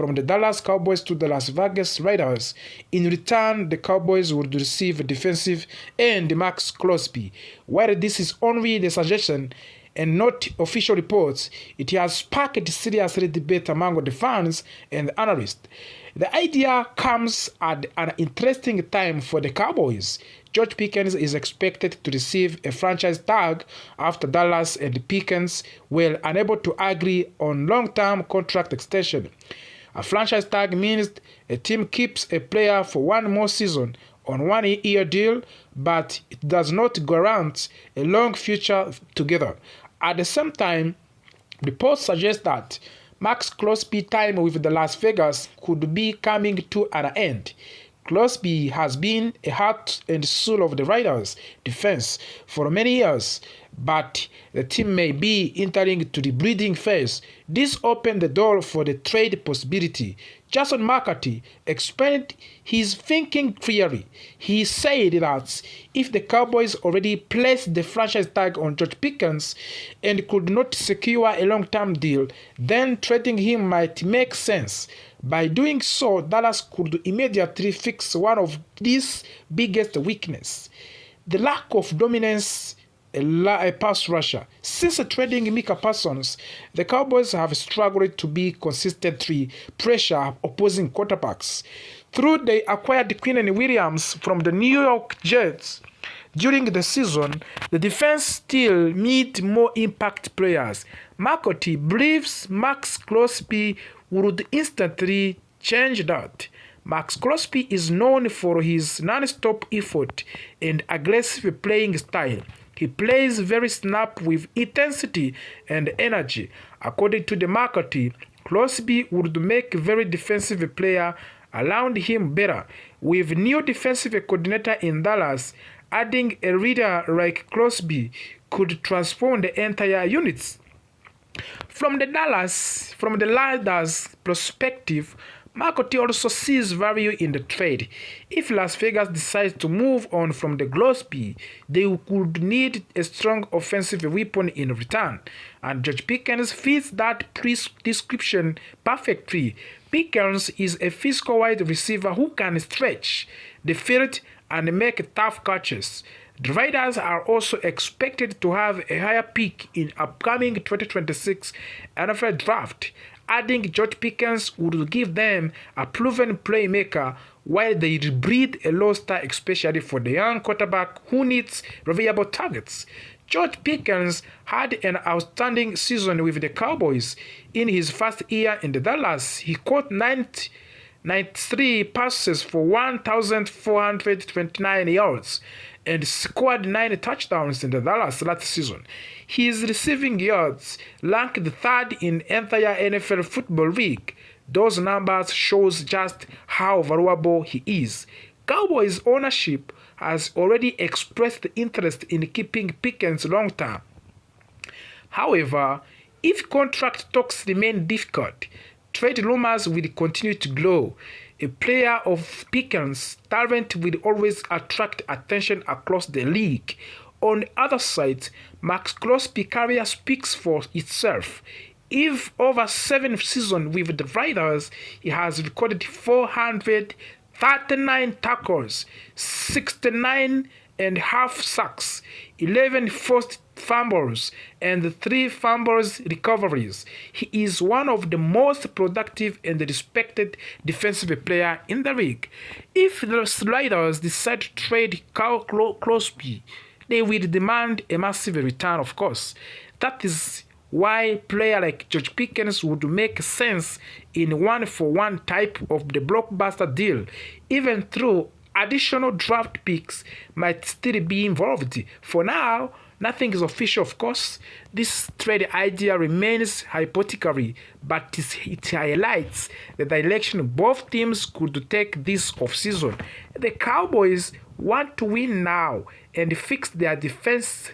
from the Dallas Cowboys to the Las Vegas Raiders. In return, the Cowboys would receive defensive end Max Crosby. While this is only the suggestion and not official reports, it has sparked serious debate among the fans and analysts. The idea comes at an interesting time for the Cowboys. George Pickens is expected to receive a franchise tag after Dallas and Pickens were unable to agree on long-term contract extension. A franchise tag means a team keeps a player for one more season on one-year deal, but it does not guarantee a long future together. At the same time, reports suggest that Max Crosby's time with the Las Vegas could be coming to an end. Crosby has been a heart and soul of the Raiders' defense for many years, but the team may be entering to the breeding phase. This opened the door for the trade possibility. Jason McCarthy explained his thinking clearly. He said that if the Cowboys already placed the franchise tag on George Pickens and could not secure a long-term deal, then trading him might make sense. By doing so, Dallas could immediately fix one of these biggest weaknesses: the lack of dominance a pass rusher. Since trading Micah Parsons, the Cowboys have struggled to be consistently pressure opposing quarterbacks. Through they acquired Quinnen Williams from the New York Jets during the season, the defense still need more impact players. McCarthy believes Max Crosby would instantly change that. Max Crosby is known for his non-stop effort and aggressive playing style. He plays very snap with intensity and energy. According to the McCarthy, Crosby would make a very defensive player around him better. With new defensive coordinator in Dallas, adding a leader like Crosby could transform the entire units. From the Raiders' perspective, McCarthy also sees value in the trade. If Las Vegas decides to move on from the Crosby, they could need a strong offensive weapon in return, and George Pickens fits that description perfectly. Pickens is a physical wide receiver who can stretch the field and make tough catches. The Raiders are also expected to have a higher pick in upcoming 2026 NFL draft. Adding George Pickens would give them a proven playmaker while they breed a roster especially for the young quarterback who needs reliable targets. George Pickens had an outstanding season with the Cowboys. In his first year in the Dallas, he caught 93 passes for 1,429 yards and scored 9 touchdowns in the Dallas last season. His receiving yards ranked third in entire NFL football league. Those numbers shows just how valuable he is. Cowboys ownership has already expressed interest in keeping Pickens long term. However, if contract talks remain difficult, trade rumors will continue to grow. A player of Pickens' talent will always attract attention across the league. On the other side, Max Crosby's career speaks for itself. If over 7 seasons with the Raiders, he has recorded 439 tackles, 69.5 sacks, 11 forced fumbles, and 3 fumbles recoveries. He is one of the most productive and respected defensive players in the league. If the Raiders decide to trade Crosby, they will demand a massive return, of course. That is why a player like George Pickens would make sense in one-for-one type of the blockbuster deal, even though additional draft picks might still be involved. For now, nothing is official, of course. This trade idea remains hypothetical, but it highlights the direction both teams could take this offseason. The Cowboys want to win now and fix their defense.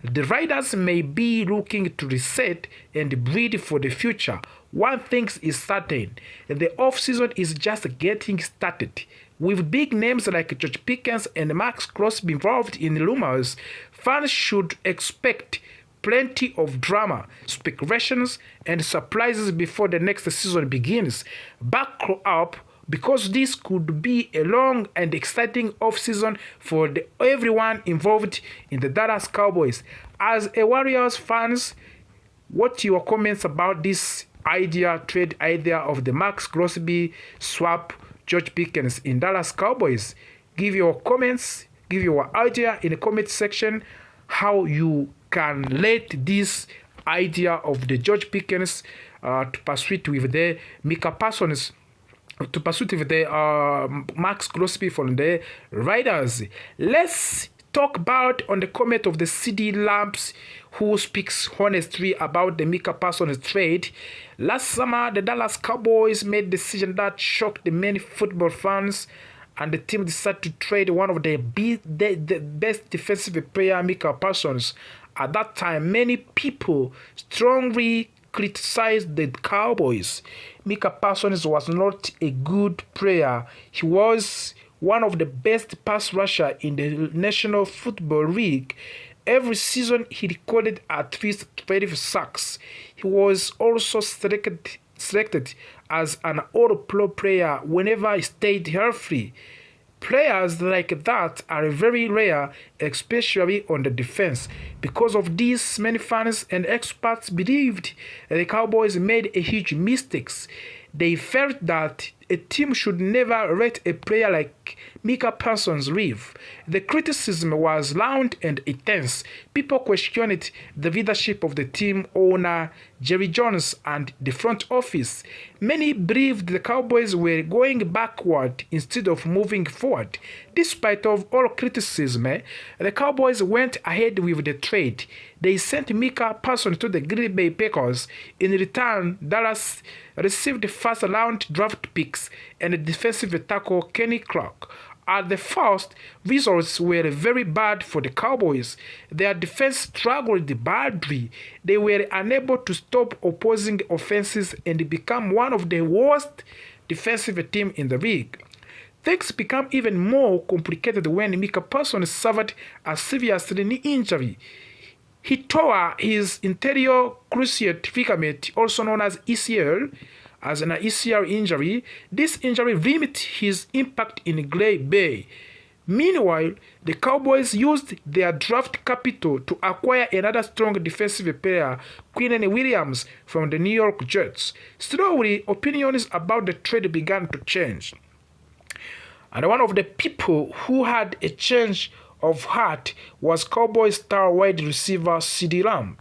The Raiders may be looking to reset and breed for the future. One thing is certain, the offseason is just getting started. With big names like George Pickens and Max Crosby involved in rumors, fans should expect plenty of drama, speculations, and surprises before the next season begins. Buckle up, because this could be a long and exciting offseason for everyone involved in the Dallas Cowboys. As a Warriors fans, what your comments about this trade idea of the Max Crosby swap George Pickens in Dallas Cowboys? Give your comments, give your idea in the comment section how you can let this idea of the George Pickens to pursue it with the Micah Parsons, to pursue it with the Max Crosby from the Raiders. Let's talk about on the comment of the CD Lamps, who speaks honestly about the Micah Parsons trade. Last summer, the Dallas Cowboys made a decision that shocked the many football fans, and the team decided to trade one of the best defensive player, Micah Parsons. At that time, many people strongly criticized the Cowboys. Micah Parsons was not a good player. He was one of the best pass rusher in the National Football League. Every season, he recorded at least 12 sacks. He was also selected as an All-Pro player whenever he stayed healthy. Players like that are very rare, especially on the defense. Because of this, many fans and experts believed the Cowboys made a huge mistakes. They felt that a team should never let a player like Micah Parsons leave. The criticism was loud and intense. People questioned the leadership of the team owner, Jerry Jones, and the front office. Many believed the Cowboys were going backward instead of moving forward. Despite of all criticism, the Cowboys went ahead with the trade. They sent Micah Parsons to the Green Bay Packers. In return, Dallas received first-round draft picks and defensive tackle Kenny Clark. At the first, results were very bad for the Cowboys. Their defense struggled badly. They were unable to stop opposing offenses and become one of the worst defensive teams in the league. Things became even more complicated when Micah Parsons suffered a serious knee injury. He tore his anterior cruciate ligament, also known as ACL, as an ACL injury. This injury limited his impact in Green Bay. Meanwhile, the Cowboys used their draft capital to acquire another strong defensive player, Quinnen Williams, from the New York Jets. Slowly, opinions about the trade began to change. And one of the people who had a change of heart was Cowboys star wide receiver CD Lamb.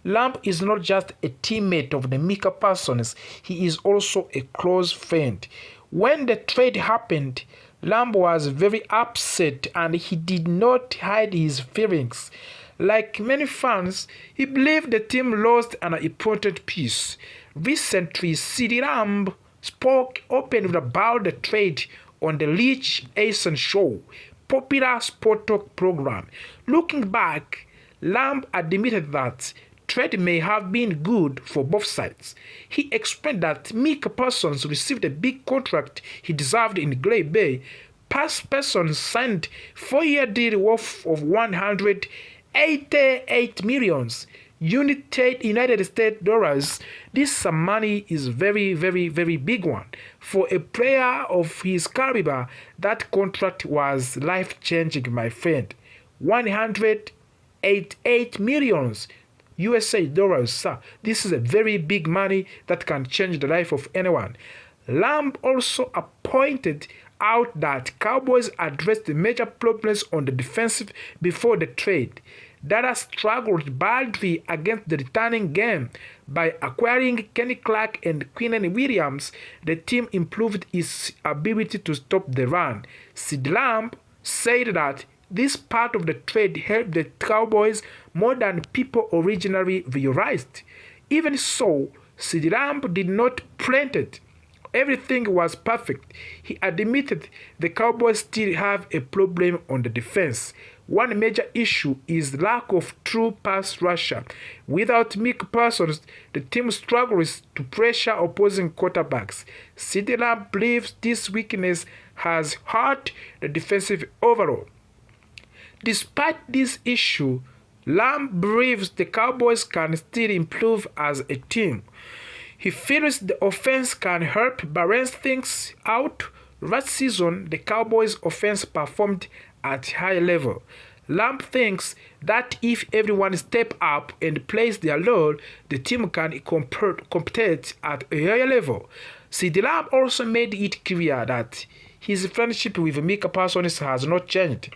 Lamb is not just a teammate of the Micah Parsons, he is also a close friend. When the trade happened, Lamb was very upset and he did not hide his feelings. Like many fans, he believed the team lost an important piece. Recently, CD Lamb spoke openly about the trade on the Rich Eisen Show, popular sport talk program. Looking back, Lamb admitted that trade may have been good for both sides. He explained that Micah Parsons received a big contract he deserved in Green Bay. Parsons signed a 4-year deal worth of $188 million United States dollars. This money is very, very, very big one. For a player of his caliber, that contract was life-changing, my friend. $188 million USA dollars, sir. This is a very big money that can change the life of anyone. Lamb also pointed out that Cowboys addressed the major problems on the defensive before the trade. Dallas struggled badly against the returning game. By acquiring Kenny Clark and Quinnen Williams, the team improved its ability to stop the run. Sid Lamb said that this part of the trade helped the Cowboys more than people originally realized. Even so, Sid Lamb did not plant it. Everything was perfect. He admitted the Cowboys still have a problem on the defense. One major issue is lack of true pass rusher. Without Micah Parsons, the team struggles to pressure opposing quarterbacks. CD Lamb believes this weakness has hurt the defensive overall. Despite this issue, Lamb believes the Cowboys can still improve as a team. He feels the offense can help balance things out. Last season, the Cowboys' offense performed at high level. Lamb thinks that if everyone steps up and plays their role, the team can compete at a higher level. CD Lamb also made it clear that his friendship with Micah Parsons has not changed.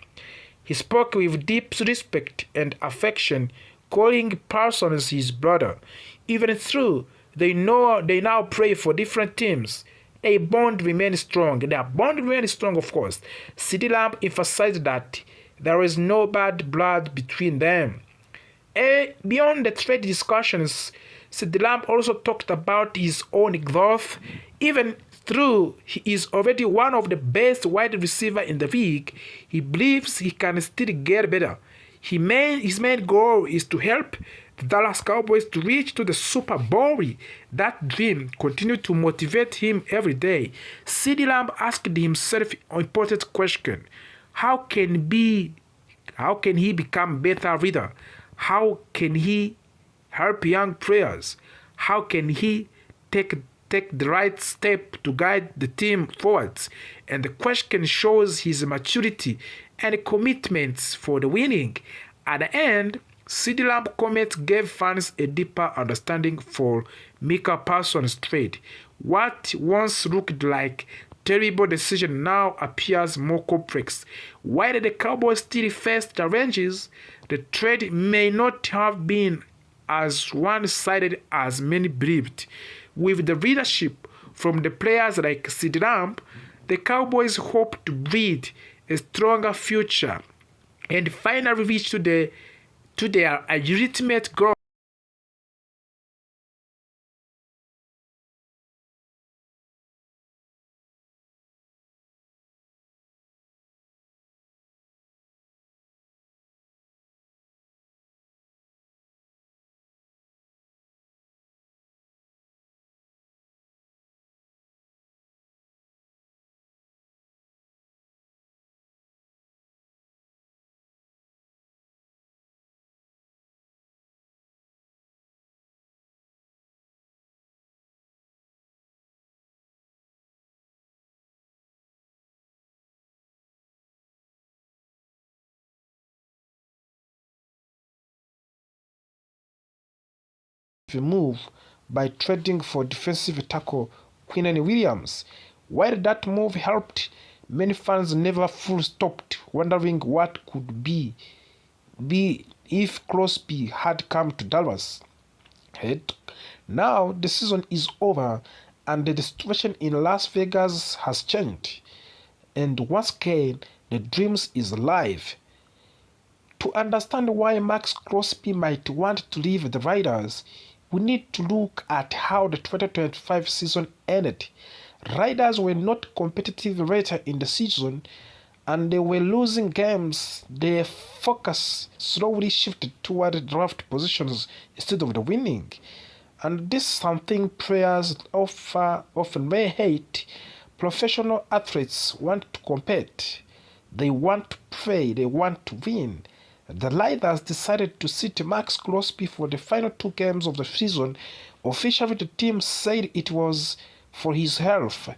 He spoke with deep respect and affection, calling Parsons his brother. Even though they now play for different teams, a bond remains strong. Their bond remains strong, of course. CD Lamb emphasized that there is no bad blood between them. Beyond the trade discussions, CD Lamb also talked about his own growth. Even though he is already one of the best wide receivers in the league, he believes he can still get better. His main goal is to help the Dallas Cowboys to reach to the Super Bowl. That dream continues to motivate him every day. CD Lamb asked himself an important question. How can he become better leader? How can he help young players? How can he take the right step to guide the team forwards? And the question shows his maturity and commitments for the winning. At the end, CD Lamb comments gave fans a deeper understanding for Micah Parsons' trade. What once looked like terrible decision now appears more complex. While the Cowboys still face challenges, the trade may not have been as one-sided as many believed. With the leadership from the players like CD Lamb, the Cowboys hope to build a stronger future and finally reach to their ultimate goal. Move by trading for defensive tackle Quinnen Williams. While that move helped, many fans never fully stopped wondering what could be if Crosby had come to Dallas. Now the season is over and the situation in Las Vegas has changed. And once again, the dreams is alive. To understand why Max Crosby might want to leave the Raiders, we need to look at how the 2025 season ended. Raiders were not competitive later in the season and they were losing games. Their focus slowly shifted toward draft positions instead of the winning. And this is something players often may hate. Professional athletes want to compete. They want to play. They want to win. The Raiders decided to sit Max Crosby for the final 2 games of the season. Officially, the team said it was for his health.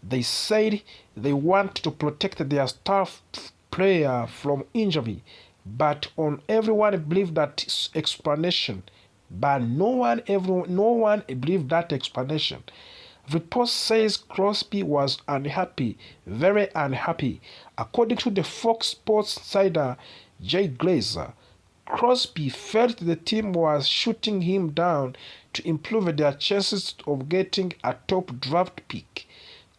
They said they want to protect their star player from injury, but everyone believed that explanation. But no one believed that explanation. Reports says Crosby was unhappy, very unhappy. According to the Fox Sports insider Jay Glazer, Crosby felt the team was shooting him down to improve their chances of getting a top draft pick.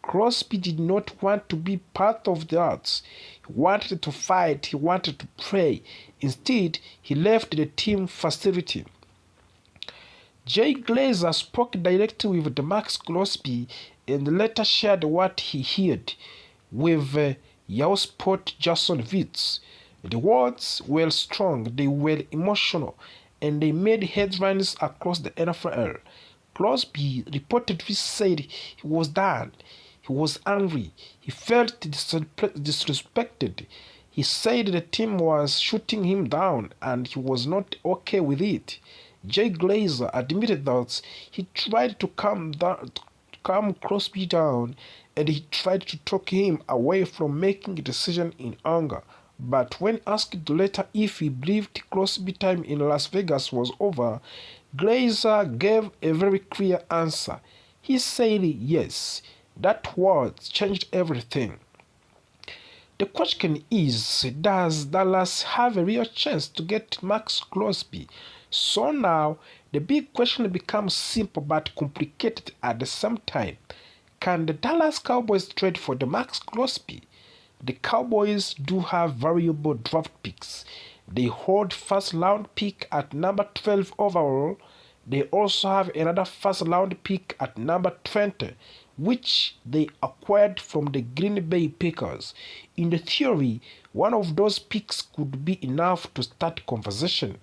Crosby did not want to be part of that. He wanted to fight, he wanted to play. Instead, he left the team facility. Jay Glazer spoke directly with Max Crosby and later shared what he heard with Yahoo Sport Jason Vitz. The words were strong, they were emotional, and they made headlines across the NFL. Crosby reportedly said he was done. He was angry. He felt disrespected. He said the team was shooting him down and he was not okay with it. Jay Glazer admitted that he tried to calm Crosby down and he tried to talk him away from making a decision in anger. But when asked later if he believed Crosby's time in Las Vegas was over, Glazer gave a very clear answer. He said yes, that word changed everything. The question is, does Dallas have a real chance to get Max Crosby? So now, the big question becomes simple but complicated at the same time. Can the Dallas Cowboys trade for the Max Crosby? The Cowboys do have valuable draft picks. They hold first round pick at number 12 overall. They also have another first round pick at number 20, which they acquired from the Green Bay Packers. In the theory, one of those picks could be enough to start conversation.